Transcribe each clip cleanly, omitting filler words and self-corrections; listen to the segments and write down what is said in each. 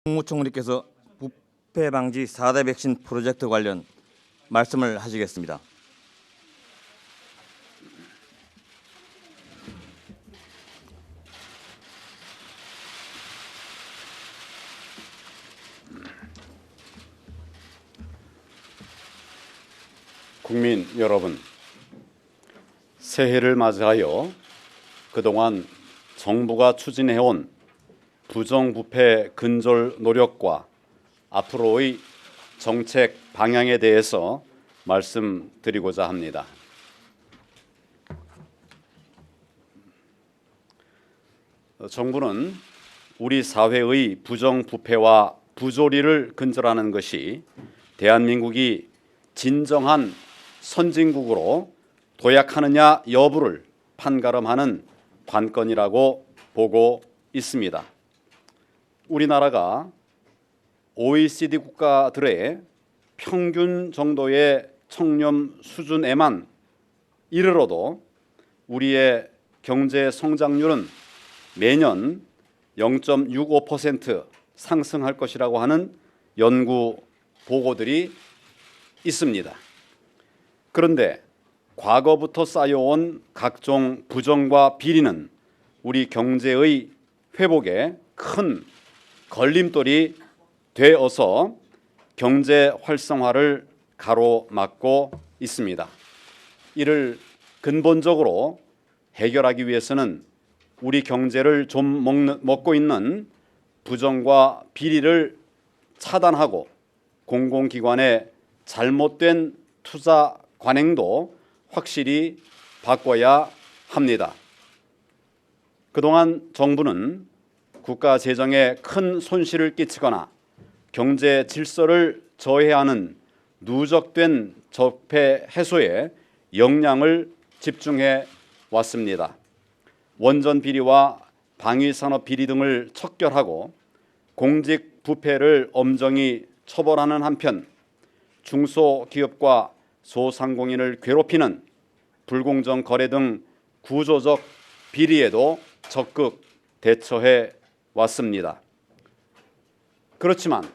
국무총리께서 부패 방지 4대 백신 프로젝트 관련 말씀을 하시겠습니다. 국민 여러분, 새해를 맞이하여 그동안 정부가 추진해온 부정부패 근절 노력과 앞으로의 정책 방향에 대해서 말씀드리고자 합니다. 정부는 우리 사회의 부정부패와 부조리를 근절하는 것이 대한민국이 진정한 선진국으로 도약하느냐 여부를 판가름하는 관건이라고 보고 있습니다. 우리나라가 OECD 국가들의 평균 정도의 청렴 수준에만 이르러도 우리의 경제 성장률은 매년 0.65% 상승할 것이라고 하는 연구 보고들이 있습니다. 그런데 과거부터 쌓여온 각종 부정과 비리는 우리 경제의 회복에 큰 걸림돌이 되어서 경제 활성화를 가로막고 있습니다. 이를 근본적으로 해결하기 위해서는 우리 경제를 좀 먹고 있는 부정과 비리를 차단하고 공공기관의 잘못된 투자 관행도 확실히 바꿔야 합니다. 그동안 정부는 국가 재정에 큰 손실을 끼치거나 경제 질서를 저해하는 누적된 적폐 해소에 역량을 집중해 왔습니다. 원전 비리와 방위산업 비리 등을 척결하고 공직 부패를 엄정히 처벌하는 한편 중소기업과 소상공인을 괴롭히는 불공정 거래 등 구조적 비리에도 적극 대처해 왔습니다. 그렇지만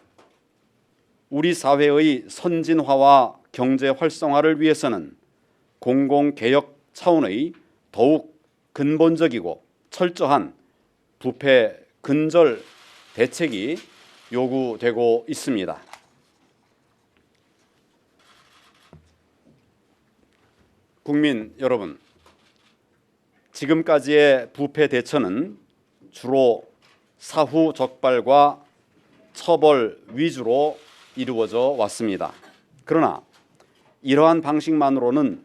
우리 사회의 선진화와 경제 활성화를 위해서는 공공개혁 차원의 더욱 근본적이고 철저한 부패 근절 대책이 요구되고 있습니다. 국민 여러분, 지금까지의 부패 대처는 주로 사후 적발과 처벌 위주로 이루어져 왔습니다. 그러나 이러한 방식만으로는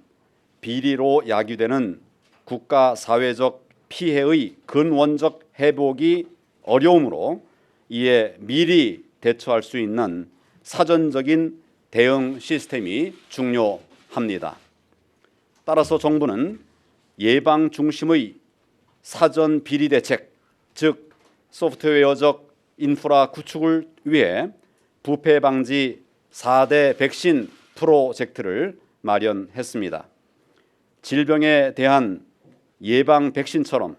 비리로 야기되는 국가 사회적 피해의 근원적 회복이 어려우므로 이에 미리 대처할 수 있는 사전적인 대응 시스템이 중요합니다. 따라서 정부는 예방 중심의 사전 비리 대책, 즉 소프트웨어적 인프라 구축을 위해 부패 방지 4대 백신 프로젝트를 마련했습니다. 질병에 대한 예방 백신처럼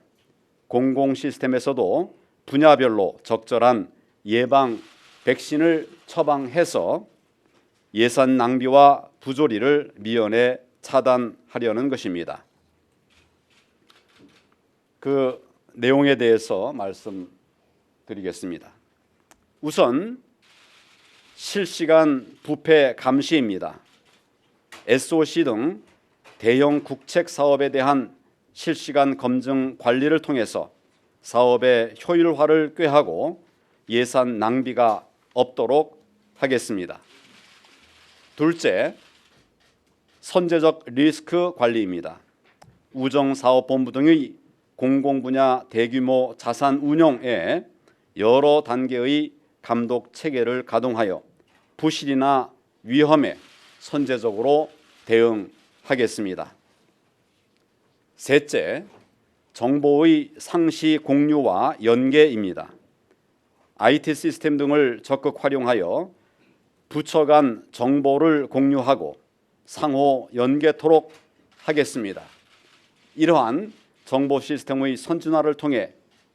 공공 시스템에서도 분야별로 적절한 예방 백신을 처방해서 예산 낭비와 부조리를 미연에 차단하려는 것입니다. 그 내용에 대해서 말씀드리겠습니다. 우선 실시간 부패 감시입니다. SOC 등 대형 국책 사업에 대한 실시간 검증 관리를 통해서 사업의 효율화를 꾀하고 예산 낭비가 없도록 하겠습니다. 둘째, 선제적 리스크 관리입니다. 우정사업본부 등의 공공분야 대규모 자산 운용에 여러 단계의 감독 체계를 가동하여 부실이나 위험에 선제적으로 대응하겠습니다. 셋째, 정보의 상시 공유와 연계입니다. IT 시스템 등을 적극 활용하여 부처 간 정보를 공유하고 상호 연계토록 하겠습니다. 이러한 정보 시스템의 선진화를 통해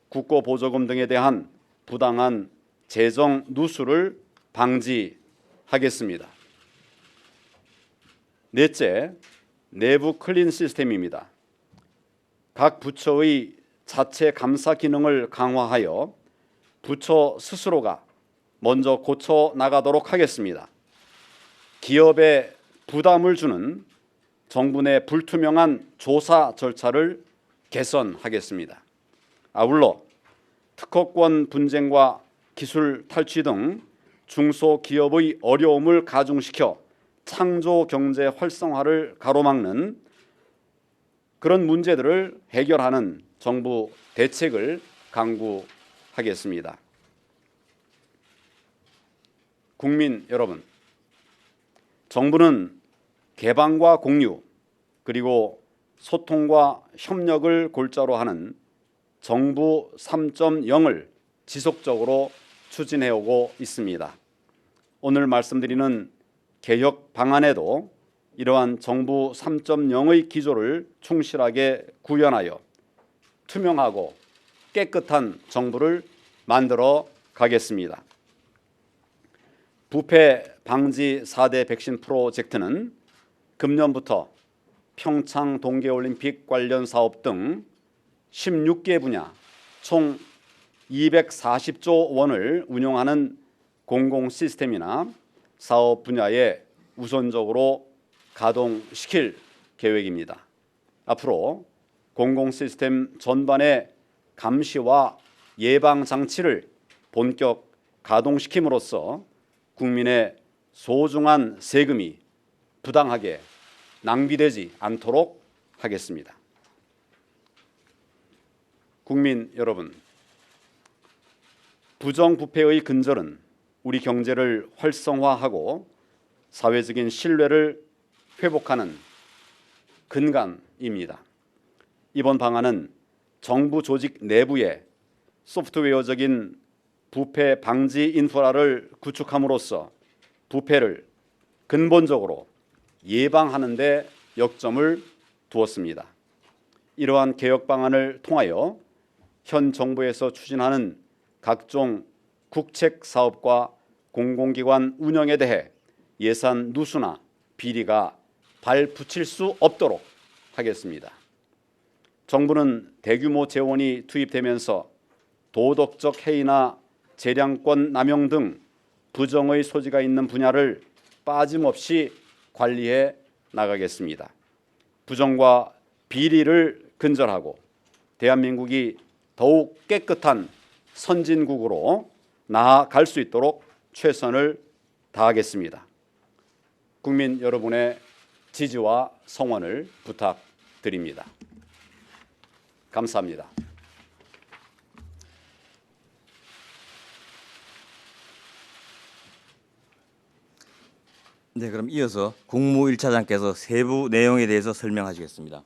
국고보조금 등에 대한 부당한 재정 누수를 방지하겠습니다. 넷째, 내부 클린 시스템입니다. 각 부처의 자체 감사 기능을 강화하여 부처 스스로가 먼저 고쳐 나가도록 하겠습니다. 기업에 부담을 주는 정부 내 불투명한 조사 절차를 개선하겠습니다. 아울러 특허권 분쟁과 기술 탈취 등 중소기업의 어려움을 가중시켜 창조 경제 활성화를 가로막는 그런 문제들을 해결하는 정부 대책을 강구하겠습니다. 국민 여러분, 정부는 개방과 공유 그리고 소통과 협력을 골자로 하는 정부 3.0을 지속적으로 추진해오고 있습니다. 오늘 말씀드리는 개혁 방안에도 이러한 정부 3.0의 기조를 충실하게 구현하여 투명하고 깨끗한 정부를 만들어 가겠습니다. 부패 방지 4대 백신 프로젝트는 금년부터 평창 동계올림픽 관련 사업 등 16개 분야 총 240조 원을 운용하는 공공 시스템이나 사업 분야에 우선적으로 가동시킬 계획입니다. 앞으로 공공 시스템 전반의 감시와 예방 장치를 본격 가동시킴으로써 국민의 소중한 세금이 부당하게 낭비되지 않도록 하겠습니다. 국민 여러분, 부정부패의 근절은 우리 경제를 활성화하고 사회적인 신뢰를 회복하는 근간입니다. 이번 방안은 정부 조직 내부에 소프트웨어적인 부패 방지 인프라를 구축함으로써 부패를 근본적으로 예방하는 데 역점을 두었습니다. 이러한 개혁 방안을 통하여 현 정부에서 추진하는 각종 국책 사업과 공공기관 운영에 대해 예산 누수나 비리가 발붙일 수 없도록 하겠습니다. 정부는 대규모 재원이 투입되면서 도덕적 해이나 재량권 남용 등 부정의 소지가 있는 분야를 빠짐없이 관리해 나가겠습니다. 부정과 비리를 근절하고 대한민국이 더욱 깨끗한 선진국으로 나아갈 수 있도록 최선을 다하겠습니다. 국민 여러분의 지지와 성원을 부탁드립니다. 감사합니다. 네, 그럼 이어서 국무 1차장께서 세부 내용에 대해서 설명하시겠습니다.